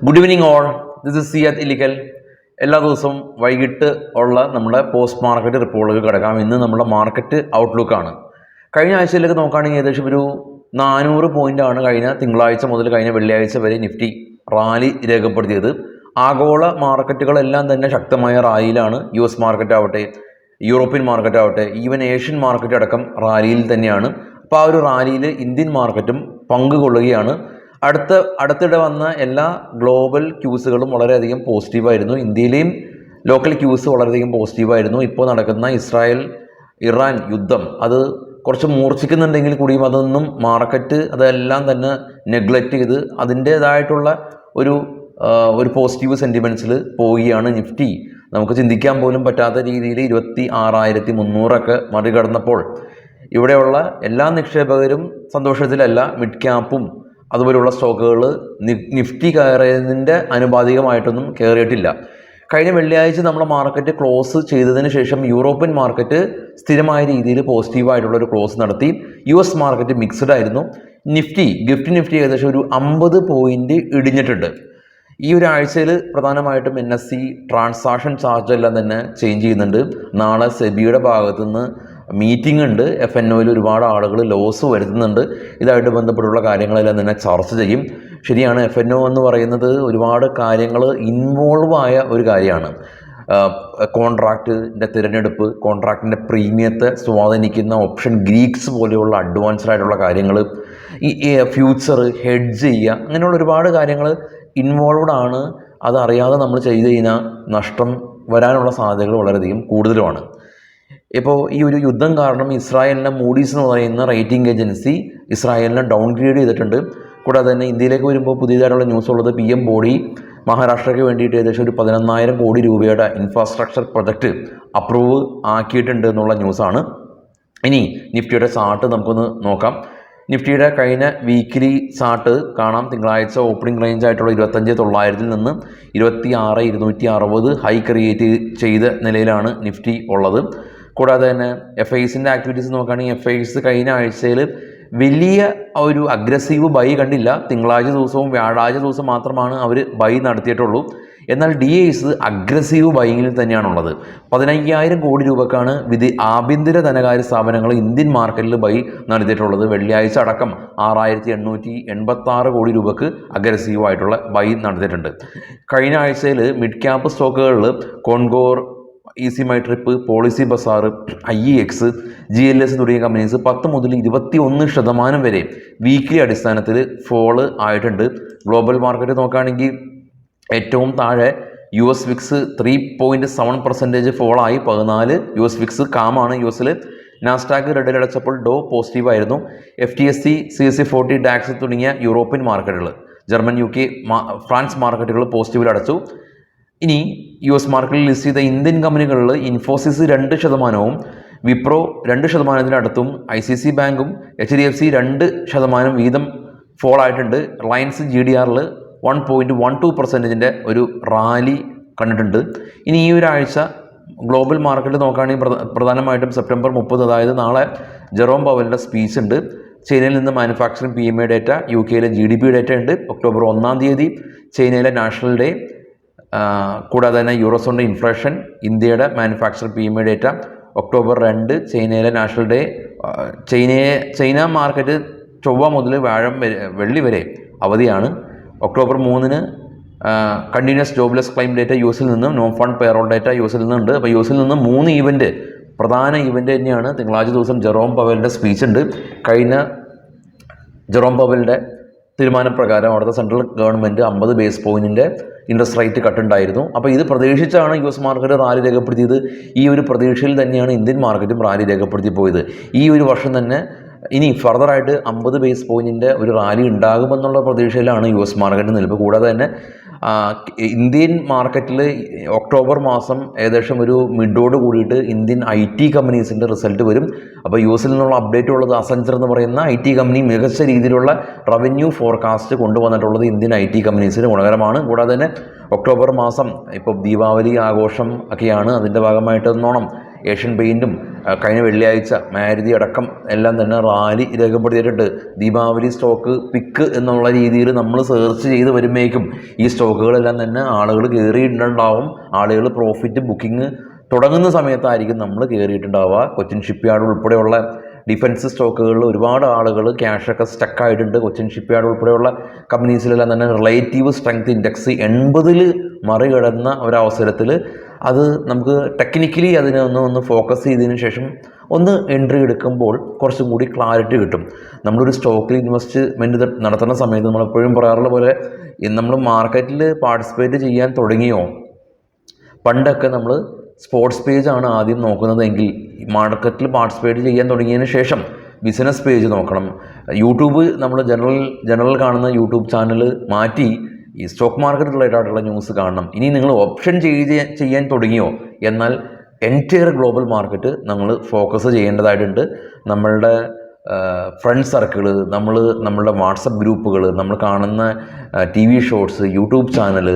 Good evening all. This is Siyad Illikkal. എല്ലാ ദിവസവും വൈകിട്ട് ഉള്ള നമ്മുടെ പോസ്റ്റ് മാർക്കറ്റ് റിപ്പോർട്ടുകൾ കിടക്കാം. ഇന്ന് നമ്മുടെ മാർക്കറ്റ് ഔട്ട്ലുക്കാണ്. കഴിഞ്ഞ ആഴ്ചയിലേക്ക് നോക്കുകയാണെങ്കിൽ ഏകദേശം ഒരു 400 പോയിൻ്റാണ് കഴിഞ്ഞ തിങ്കളാഴ്ച മുതൽ കഴിഞ്ഞ വെള്ളിയാഴ്ച വരെ നിഫ്റ്റി റാലി രേഖപ്പെടുത്തിയത്. ആഗോള മാർക്കറ്റുകളെല്ലാം തന്നെ ശക്തമായ റാലിയിലാണ്. US മാർക്കറ്റ് ആവട്ടെ, യൂറോപ്യൻ മാർക്കറ്റ് ആവട്ടെ, ഈവൻ ഏഷ്യൻ മാർക്കറ്റ് അടക്കം റാലിയിൽ തന്നെയാണ്. അപ്പോൾ ആ ഒരു റാലിയിൽ ഇന്ത്യൻ മാർക്കറ്റും പങ്കുകൊള്ളുകയാണ്. അടുത്തിടെ വന്ന എല്ലാ ഗ്ലോബൽ ക്യൂസുകളും വളരെയധികം പോസിറ്റീവായിരുന്നു. ഇന്ത്യയിലെയും ലോക്കൽ ക്യൂസ് വളരെയധികം പോസിറ്റീവായിരുന്നു. ഇപ്പോൾ നടക്കുന്ന ഇസ്രായേൽ ഇറാൻ യുദ്ധം അത് കുറച്ച് മൂർച്ഛിക്കുന്നുണ്ടെങ്കിൽ കൂടിയും അതൊന്നും മാർക്കറ്റ് അതെല്ലാം തന്നെ നെഗ്ലക്റ്റ് ചെയ്ത് അതിൻ്റേതായിട്ടുള്ള ഒരു പോസിറ്റീവ് സെൻറ്റിമെൻറ്റ്സിൽ പോവുകയാണ്. നിഫ്റ്റി നമുക്ക് ചിന്തിക്കാൻ പോലും പറ്റാത്ത രീതിയിൽ 26,300 മറികടന്നപ്പോൾ ഇവിടെയുള്ള എല്ലാ നിക്ഷേപകരും സന്തോഷത്തിലല്ല. മിഡ് ക്യാപ്പും അതുപോലെയുള്ള സ്റ്റോക്കുകൾ നിഫ്റ്റി കയറിയതിൻ്റെ ആനുപാതികമായിട്ടൊന്നും കയറിയിട്ടില്ല. കഴിഞ്ഞ വെള്ളിയാഴ്ച നമ്മുടെ മാർക്കറ്റ് ക്ലോസ് ചെയ്തതിന് ശേഷം യൂറോപ്യൻ മാർക്കറ്റ് സ്ഥിരമായ രീതിയിൽ പോസിറ്റീവായിട്ടുള്ളൊരു ക്ലോസ് നടത്തി. US മാർക്കറ്റ് മിക്സ്ഡ് ആയിരുന്നു. ഗിഫ്റ്റ് നിഫ്റ്റി ഏകദേശം ഒരു 50 പോയിൻ്റ് ഇടിഞ്ഞിട്ടുണ്ട്. ഈ ഒരു ആഴ്ചയിൽ പ്രധാനമായിട്ടും NSE ട്രാൻസാക്ഷൻ ചാർജ് എല്ലാം തന്നെ ചേഞ്ച് ചെയ്യുന്നുണ്ട്. നാളെ സെബിയുടെ ഭാഗത്തുനിന്ന് മീറ്റിംഗ് ഉണ്ട്. FNOയിൽ ഒരുപാട് ആളുകൾ ലോസ് വരുത്തുന്നുണ്ട്. ഇതായിട്ട് ബന്ധപ്പെട്ടുള്ള കാര്യങ്ങളെല്ലാം തന്നെ ചർച്ച ചെയ്യും. ശരിയാണ്, FNO എന്ന് പറയുന്നത് ഒരുപാട് കാര്യങ്ങൾ ഇൻവോൾവ് ആയ ഒരു കാര്യമാണ്. കോൺട്രാക്റ്റിൻ്റെ തിരഞ്ഞെടുപ്പ്, കോൺട്രാക്റ്റിൻ്റെ പ്രീമിയത്തെ സ്വാധീനിക്കുന്ന ഓപ്ഷൻ ഗ്രീക്സ് പോലെയുള്ള അഡ്വാൻസ്ഡ് ആയിട്ടുള്ള കാര്യങ്ങൾ, ഈ ഫ്യൂച്ചർ ഹെഡ്ജ് ചെയ്യുക, അങ്ങനെയുള്ള ഒരുപാട് കാര്യങ്ങൾ ഇൻവോൾവ്ഡ് ആണ്. അതറിയാതെ നമ്മൾ ചെയ്ത് കഴിഞ്ഞാൽ നഷ്ടം വരാനുള്ള സാധ്യതകൾ വളരെയധികം കൂടുതലുമാണ്. ഇപ്പോൾ ഈ ഒരു യുദ്ധം കാരണം ഇസ്രായേലിനെ മൂഡീസ് എന്ന് പറയുന്ന റേറ്റിംഗ് ഏജൻസി ഇസ്രായേലിനെ ഡൗൺഗ്രേഡ് ചെയ്തിട്ടുണ്ട്. കൂടാതെ തന്നെ ഇന്ത്യയിലേക്ക് വരുമ്പോൾ പുതിയതായിട്ടുള്ള ന്യൂസ് ഉള്ളത് PM മോഡി മഹാരാഷ്ട്രയ്ക്ക് വേണ്ടിയിട്ട് ഏകദേശം ഒരു 11,000 കോടി രൂപയുടെ ഇൻഫ്രാസ്ട്രക്ചർ പ്രൊജക്റ്റ് അപ്രൂവ് ആക്കിയിട്ടുണ്ട് എന്നുള്ള ന്യൂസാണ്. ഇനി നിഫ്റ്റിയുടെ ചാർട്ട് നമുക്കൊന്ന് നോക്കാം. നിഫ്റ്റിയുടെ കഴിഞ്ഞ വീക്കിലി ചാർട്ട് കാണാം. തിങ്കളാഴ്ച ഓപ്പണിംഗ് റേഞ്ച് ആയിട്ടുള്ള 25,900 നിന്ന് 26,260 ഹൈ ക്രിയേറ്റ് ചെയ്ത നിലയിലാണ് നിഫ്റ്റി ഉള്ളത്. കൂടാതെ തന്നെ FISൻ്റെ ആക്ടിവിറ്റീസ് നോക്കുകയാണെങ്കിൽ FIS കഴിഞ്ഞ ആഴ്ചയിൽ വലിയ ഒരു അഗ്രസീവ് ബൈ കണ്ടില്ല. തിങ്കളാഴ്ച ദിവസവും വ്യാഴാഴ്ച ദിവസം മാത്രമാണ് അവർ ബൈ നടത്തിയിട്ടുള്ളൂ. എന്നാൽ DIs അഗ്രസീവ് ബൈങ്ങിൽ തന്നെയാണുള്ളത്. 15,000 കോടി രൂപക്കാണ് ആഭ്യന്തര ധനകാര്യ സ്ഥാപനങ്ങൾ ഇന്ത്യൻ മാർക്കറ്റിൽ ബൈ നടത്തിയിട്ടുള്ളത്. വെള്ളിയാഴ്ച അടക്കം 6,886 കോടി രൂപക്ക് അഗ്രസീവായിട്ടുള്ള ബൈ നടത്തിയിട്ടുണ്ട്. കഴിഞ്ഞ ആഴ്ചയിൽ മിഡ് ക്യാപ്പ് സ്റ്റോക്കുകളിൽ Concor, EasyMyTrip, PolicyBazaar, IEX, GLS തുടങ്ങിയ കമ്പനീസ് 10 മുതൽ 21% വരെ വീക്ക്ലി അടിസ്ഥാനത്തിൽ ഫോള് ആയിട്ടുണ്ട്. ഗ്ലോബൽ മാർക്കറ്റ് നോക്കുകയാണെങ്കിൽ ഏറ്റവും താഴെ US VIX 3.7% ഫോളായി 14. US VIX കാമാണ്. US നാസ്ഡാക്ക് റെഡിൽ അടച്ചപ്പോൾ ഡോ പോസിറ്റീവായിരുന്നു. FTSE, CAC 40, DAX തുടങ്ങിയ യൂറോപ്യൻ മാർക്കറ്റുകൾ, ജർമ്മൻ, UK, ഫ്രാൻസ് മാർക്കറ്റുകൾ പോസിറ്റീവിൽ അടച്ചു. ഇനി US മാർക്കറ്റിൽ ലിസ്റ്റ് ചെയ്ത ഇന്ത്യൻ കമ്പനികളിൽ ഇൻഫോസിസ് 2%, വിപ്രോ 2%-അടുത്തും, ICICI ബാങ്കും HDFC 2% വീതം ഫോൾ ആയിട്ടുണ്ട്. റിലയൻസ് GDRൽ 1.12% ഒരു റാലി കണ്ടിട്ടുണ്ട്. ഇനി ഈ ഒരാഴ്ച ഗ്ലോബൽ മാർക്കറ്റ് നോക്കുകയാണെങ്കിൽ പ്രധാനമായിട്ടും സെപ്റ്റംബർ 30, അതായത് നാളെ ജെറോം പവലിൻ്റെ സ്പീച്ച് ഉണ്ട്. ചൈനയിൽ നിന്ന് manufacturing PMI data, UK GDP data ഉണ്ട്. ഒക്ടോബർ 1 ചൈനയിലെ നാഷണൽ ഡേ. കൂടാതെ തന്നെ യൂറോസോണിൻ്റെ ഇൻഫ്ലേഷൻ, ഇന്ത്യയുടെ മാനുഫാക്ചറിംഗ് PMI ഡേറ്റ, ഒക്ടോബർ 2 ചൈനയിലെ നാഷണൽ ഡേ. ചൈന മാർക്കറ്റ് ചൊവ്വ മുതൽ വെള്ളി വരെ അവധിയാണ്. October 3 continuous jobless claim data US നിന്നും, non fund payroll data US നിന്നുണ്ട്. അപ്പോൾ US നിന്ന് 3 പ്രധാന ഇവൻ്റ് തന്നെയാണ്. തിങ്കളാഴ്ച ദിവസം ജെറോം പവലിൻ്റെ സ്പീച്ച് ഉണ്ട്. കഴിഞ്ഞ ജെറോം പവലിൻ്റെ തീരുമാനപ്രകാരം അവിടുത്തെ സെൻട്രൽ ഗവൺമെൻറ് 50 ബേസ് പോയിൻറ്റിൻ്റെ ഇൻട്രസ്റ്റ് റേറ്റ് കട്ടുണ്ടായിരുന്നു. അപ്പോൾ ഇത് പ്രതീക്ഷിച്ചാണ് US മാർക്കറ്റ് റാലി രേഖപ്പെടുത്തിയത്. ഈ ഒരു പ്രതീക്ഷയിൽ തന്നെയാണ് ഇന്ത്യൻ മാർക്കറ്റും റാലി രേഖപ്പെടുത്തി പോയത്. ഈ ഒരു വർഷം തന്നെ ഇനി ഫർദറായിട്ട് 50 ബേസ് പോയിൻറ്റിൻ്റെ ഒരു റാലി ഉണ്ടാകുമെന്നുള്ള പ്രതീക്ഷയിലാണ് US മാർക്കറ്റ് നിൽപ്പ്. കൂടാതെ തന്നെ ഇന്ത്യൻ മാർക്കറ്റിൽ ഒക്ടോബർ മാസം ഏകദേശം ഒരു മിഡോട് കൂടിയിട്ട് ഇന്ത്യൻ IT കമ്പനീസിൻ്റെ റിസൾട്ട് വരും. അപ്പോൾ US നിന്നുള്ള അപ്ഡേറ്റ് ഉള്ളത് അസെഞ്ചർ എന്ന് പറയുന്ന IT കമ്പനി മികച്ച രീതിയിലുള്ള റവന്യൂ ഫോർകാസ്റ്റ് കൊണ്ടുവന്നിട്ടുള്ളത് ഇന്ത്യൻ IT കമ്പനീസിന് ഗുണകരമാണ്. കൂടാതെ തന്നെ ഒക്ടോബർ മാസം ഇപ്പോൾ ദീപാവലി ആഘോഷം ഒക്കെയാണ്. അതിൻ്റെ ഭാഗമായിട്ട് നോണം ഏഷ്യൻ പെയിൻറ്റും കഴിഞ്ഞ വെള്ളിയാഴ്ച മാരുതി അടക്കം എല്ലാം തന്നെ റാലി രേഖപ്പെടുത്തിയിട്ടുണ്ട്. ദീപാവലി സ്റ്റോക്ക് പിക്ക് എന്നുള്ള രീതിയിൽ നമ്മൾ സെർച്ച് ചെയ്ത് വരുമ്പോഴേക്കും ഈ സ്റ്റോക്കുകളെല്ലാം തന്നെ ആളുകൾ കയറിയിട്ടുണ്ടാവും. ആളുകൾ പ്രോഫിറ്റ് ബുക്കിംഗ് തുടങ്ങുന്ന സമയത്തായിരിക്കും നമ്മൾ കയറിയിട്ടുണ്ടാവുക. കൊച്ചിൻ ഷിപ്പ്യാർഡ് ഉൾപ്പെടെയുള്ള ഡിഫൻസ് സ്റ്റോക്കുകളിൽ ഒരുപാട് ആളുകൾ ക്യാഷൊക്കെ സ്റ്റക്കായിട്ടുണ്ട്. കൊച്ചിൻ ഷിപ്പ്യാർഡ് ഉൾപ്പെടെയുള്ള കമ്പനീസിലെല്ലാം തന്നെ റിലേറ്റീവ് സ്ട്രെങ്ത് ഇൻഡെക്സ് 80-ൽ മറികടന്ന ഒരവസരത്തിൽ അത് നമുക്ക് ടെക്നിക്കലി അതിനെ ഒന്ന് ഫോക്കസ് ചെയ്തതിന് ശേഷം ഒന്ന് എൻട്രി എടുക്കുമ്പോൾ കുറച്ചും കൂടി ക്ലാരിറ്റി കിട്ടും. നമ്മളൊരു സ്റ്റോക്കിൽ ഇൻവെസ്റ്റ്മെൻറ്റ് നടത്തുന്ന സമയത്ത് നമ്മളെപ്പോഴും പറയാറുള്ള പോലെ നമ്മൾ മാർക്കറ്റിൽ പാർട്ടിസിപ്പേറ്റ് ചെയ്യാൻ തുടങ്ങിയോ, പണ്ടൊക്കെ നമ്മൾ സ്പോർട്സ് പേജാണ് ആദ്യം നോക്കുന്നതെങ്കിൽ മാർക്കറ്റിൽ പാർട്ടിസിപ്പേറ്റ് ചെയ്യാൻ തുടങ്ങിയതിന് ശേഷം ബിസിനസ് പേജ് നോക്കണം. യൂട്യൂബ് നമ്മൾ ജനറൽ കാണുന്ന യൂട്യൂബ് ചാനൽ മാറ്റി ഈ സ്റ്റോക്ക് മാർക്കറ്റ് റിലേറ്റഡായിട്ടുള്ള ന്യൂസ് കാണണം. ഇനി നിങ്ങൾ ഓപ്ഷൻ ചെയ്യാൻ തുടങ്ങിയോ, എന്നാൽ എൻറ്റയർ ഗ്ലോബൽ മാർക്കറ്റ് നമ്മൾ ഫോക്കസ് ചെയ്യേണ്ടതായിട്ടുണ്ട്. നമ്മളുടെ ഫ്രണ്ട് സർക്കിൾ, നമ്മളുടെ വാട്സപ്പ് ഗ്രൂപ്പുകൾ, നമ്മൾ കാണുന്ന TV shorts, YouTube channel,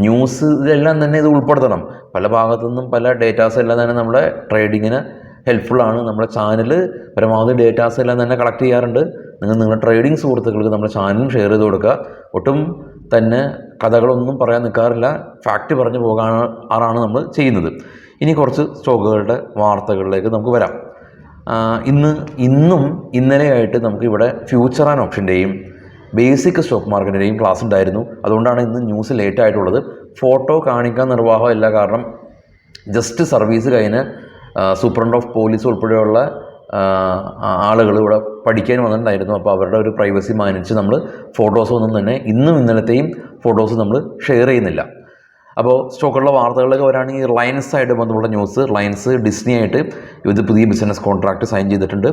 news, ഇതെല്ലാം തന്നെ ഇത് ഉൾപ്പെടുത്തണം. പല ഭാഗത്തു നിന്നും പല ഡേറ്റാസ് എല്ലാം തന്നെ നമ്മുടെ ട്രേഡിങ്ങിന് ഹെൽപ്ഫുള്ളാണ്. നമ്മുടെ ചാനൽ പരമാവധി ഡേറ്റാസ് എല്ലാം തന്നെ കളക്ട് ചെയ്യാറുണ്ട്. നിങ്ങളുടെ ട്രേഡിംഗ് സുഹൃത്തുക്കൾക്ക് നമ്മുടെ ചാനലും ഷെയർ ചെയ്ത് കൊടുക്കുക. ഒട്ടും തന്നെ കഥകളൊന്നും പറയാൻ നിൽക്കാറില്ല, ഫാക്റ്റ് പറഞ്ഞു പോകാറാണ് നമ്മൾ ചെയ്യുന്നത്. ഇനി കുറച്ച് സ്റ്റോക്കുകളുടെ വാർത്തകളിലേക്ക് നമുക്ക് വരാം. ഇന്നും ഇന്നലെയായിട്ട് നമുക്കിവിടെ ഫ്യൂച്ചർ ആൻഡ് ഓപ്ഷൻ്റെയും ബേസിക് സ്റ്റോക്ക് മാർക്കറ്റിൻ്റെയും ക്ലാസ് ഉണ്ടായിരുന്നു. അതുകൊണ്ടാണ് ഇന്ന് ന്യൂസ് ലേറ്റ് ആയിട്ടുള്ളത്. ഫോട്ടോ കാണിക്കാൻ നിർവാഹമില്ല, കാരണം ജസ്റ്റ് സർവീസ് കഴിഞ്ഞ് സൂപ്രണ്ട് ഓഫ് പോലീസ് ഉൾപ്പെടെയുള്ള ആളുകൾ ഇവിടെ പഠിക്കാൻ വന്നിട്ടുണ്ടായിരുന്നു. അപ്പോൾ അവരുടെ ഒരു പ്രൈവസി മാനിച്ച് നമ്മൾ ഫോട്ടോസൊന്നും തന്നെ ഇന്നും ഇന്നലത്തെയും ഫോട്ടോസ് നമ്മൾ ഷെയർ ചെയ്യുന്നില്ല. അപ്പോൾ സ്റ്റോക്കുള്ള വാർത്തകളിലേക്ക് വരാണെങ്കിൽ റിലയൻസ് ആയിട്ട് ബന്ധപ്പെട്ട ന്യൂസ്. റിലയൻസ് ഡിസ്നി ആയിട്ട് ഇത് പുതിയ ബിസിനസ് കോൺട്രാക്റ്റ് സൈൻ ചെയ്തിട്ടുണ്ട്.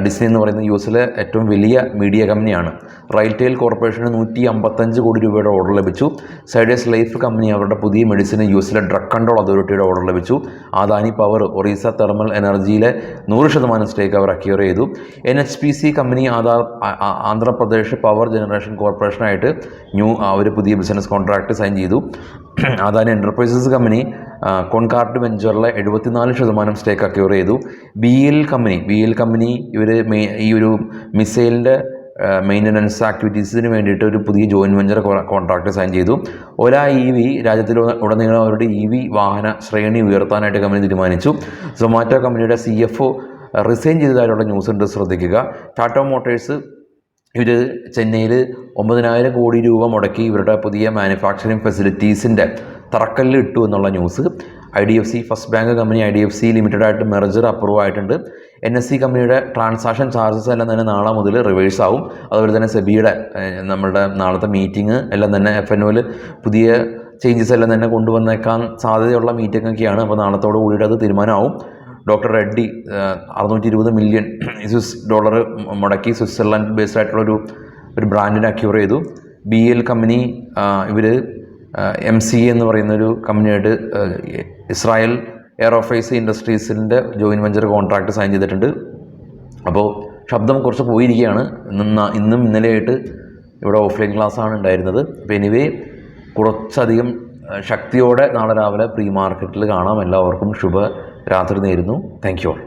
ഡിസ്നി എന്ന് പറയുന്ന US-ലെ ഏറ്റവും വലിയ മീഡിയ കമ്പനിയാണ്. റൈറ്റെയിൽ കോർപ്പറേഷന് 155 കോടി രൂപയുടെ ഓർഡർ ലഭിച്ചു. സൈഡസ് ലൈഫ് കമ്പനി അവരുടെ പുതിയ മെഡിസിന് US-ലെ ഡ്രഗ് കൺട്രോൾ അതോറിറ്റിയുടെ ഓർഡർ ലഭിച്ചു. അദാനി പവർ ഒറീസ തെർമൽ എനർജിയിലെ 100% സ്റ്റേക്ക് അവർ അക്വയർ ചെയ്തു. NHPC company Andhra Pradesh power generation കോർപ്പറേഷനായിട്ട് ഒരു പുതിയ ബിസിനസ് കോൺട്രാക്റ്റ് സൈൻ ചെയ്തു. അദാനി എൻ്റർപ്രൈസസ് കമ്പനി കോൺകാർഡ് വെഞ്ചറിലെ 74% സ്റ്റേക്ക് അക്വയർ ചെയ്തു. BEL കമ്പനി ഇവർ ഈ ഒരു മിസൈലിൻ്റെ മെയിൻ്റനൻസ് ആക്ടിവിറ്റീസിന് വേണ്ടിയിട്ട് ഒരു പുതിയ ജോയിൻറ്റ് വെഞ്ചർ കോൺട്രാക്റ്റ് സൈൻ ചെയ്തു. ഒല EV രാജ്യത്തിലുടനീളം അവരുടെ EV വാഹന ശ്രേണി ഉയർത്താനായിട്ട് കമ്പനി തീരുമാനിച്ചു. സൊമാറ്റോ കമ്പനിയുടെ CFO റിസൈൻ ചെയ്തതായിട്ടുള്ള ന്യൂസ് ഉണ്ട്, ശ്രദ്ധിക്കുക. ടാറ്റ മോട്ടോഴ്സ് ഇവർ ചെന്നൈയിൽ 9,000 കോടി രൂപ മുടക്കി ഇവരുടെ പുതിയ മാനുഫാക്ചറിങ് ഫെസിലിറ്റീസിൻ്റെ തറക്കല്ല് ഇട്ടു എന്നുള്ള news. IDFC first bank company IDFC ലിമിറ്റഡായിട്ട് മെർജർ അപ്രൂവ് ആയിട്ടുണ്ട്. NSE കമ്പനിയുടെ ട്രാൻസാക്ഷൻ ചാർജസ് എല്ലാം തന്നെ നാളെ മുതൽ റിവേഴ്സ് ആവും. അതുപോലെ തന്നെ സെബിയുടെ നമ്മളുടെ നാളത്തെ മീറ്റിംഗ് എല്ലാം തന്നെ FNOയിൽ പുതിയ ചേഞ്ചസ് എല്ലാം തന്നെ കൊണ്ടുവന്നേക്കാൻ സാധ്യതയുള്ള മീറ്റിംഗ് ഒക്കെയാണ്. അപ്പോൾ നാളത്തോട് കൂടിയിട്ട് അത് തീരുമാനമാവും. ഡോക്ടർ റെഡ്ഡി $620 മില്യൺ മുടക്കി സ്വിറ്റ്സർലൻഡ് ബേസ്ഡ് ആയിട്ടുള്ളൊരു ബ്രാൻഡിനെ അക്യൂർ ചെയ്തു. BEL കമ്പനി ഇവർ MCA എന്ന് പറയുന്നൊരു കമ്പനിയായിട്ട് ഇസ്രായേൽ എയറോസ്പേസ് ഇൻഡസ്ട്രീസിൻ്റെ ജോയിൻറ്റ് വെഞ്ചർ കോൺട്രാക്റ്റ് സൈൻ ചെയ്തിട്ടുണ്ട്. അപ്പോൾ ശബ്ദം കുറച്ച് പോയിരിക്കുകയാണ്. ഇന്നും ഇന്നലെയായിട്ട് ഇവിടെ ഓഫ്ലൈൻ ക്ലാസ്സാണ് ഉണ്ടായിരുന്നത്. അപ്പോൾ എനിവേ കുറച്ചധികം ശക്തിയോടെ നാളെ രാവിലെ പ്രീ മാർക്കറ്റിൽ കാണാം. എല്ലാവർക്കും ശുഭരാത്രി നേരുന്നു. Thank you all.